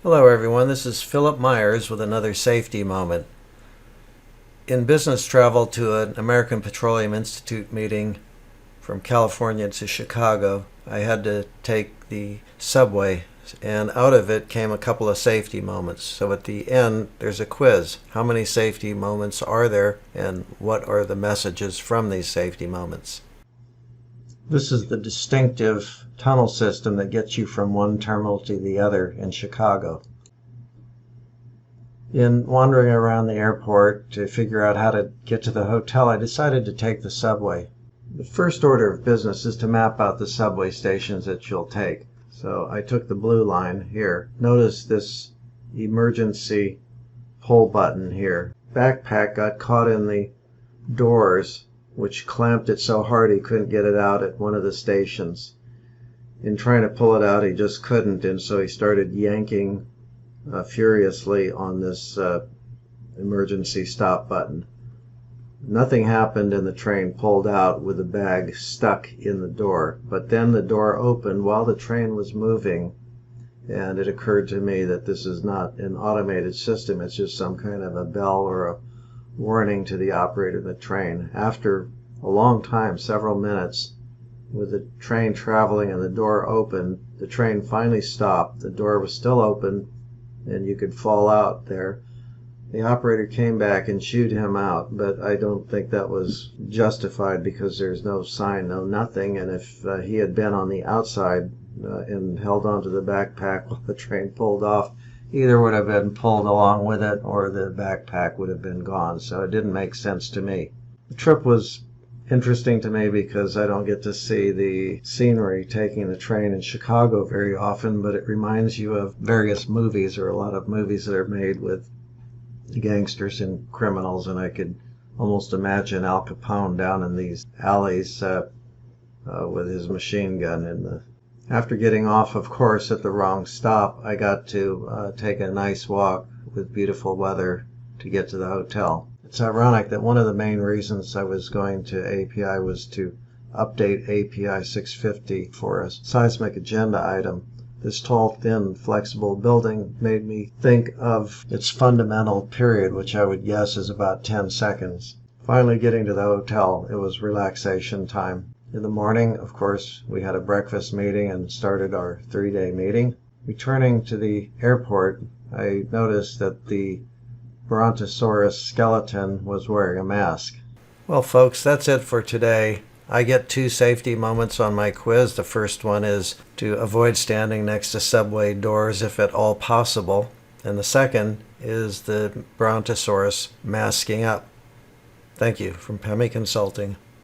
Hello everyone, this is Philip Myers with another safety moment. In business travel to an American Petroleum Institute meeting from California to Chicago, I had to take the subway, and out of it came a couple of safety moments. So at the end, there's a quiz. How many safety moments are there, and what are the messages from these safety moments? This is the distinctive tunnel system that gets you from one terminal to the other in Chicago. In wandering around the airport to figure out how to get to the hotel, I decided to take the subway. The first order of business is to map out the subway stations that you'll take. So I took the blue line here. Notice this emergency pull button here. Backpack got caught in the doors, which clamped it so hard he couldn't get it out at one of the stations. In trying to pull it out, he just couldn't, and so he started yanking furiously on this emergency stop button. Nothing happened, and the train pulled out with the bag stuck in the door. But then the door opened while the train was moving, and it occurred to me that this is not an automated system. It's just some kind of a bell or a warning to the operator of the train. After a long time, several minutes, with the train traveling and the door open, the train finally stopped. The door was still open, and you could fall out there. The operator came back and shooed him out, but I don't think that was justified because there's no sign, no nothing, and if he had been on the outside and held onto the backpack while the train pulled off, either would have been pulled along with it or the backpack would have been gone, so it didn't make sense to me. The trip was interesting to me because I don't get to see the scenery taking the train in Chicago very often, but it reminds you of various movies, or a lot of movies that are made with gangsters and criminals, and I could almost imagine Al Capone down in these alleys with his machine gun. After getting off, of course, at the wrong stop, I got to take a nice walk with beautiful weather to get to the hotel. It's ironic that one of the main reasons I was going to API was to update API 650 for a seismic agenda item. This tall, thin, flexible building made me think of its fundamental period, which I would guess is about 10 seconds. Finally getting to the hotel, it was relaxation time. In the morning, of course, we had a breakfast meeting and started our 3-day meeting. Returning to the airport, I noticed that the Brontosaurus skeleton was wearing a mask. Well, folks, that's it for today. I get 2 safety moments on my quiz. The first one is to avoid standing next to subway doors if at all possible. And the second is the Brontosaurus masking up. Thank you from Pemi Consulting.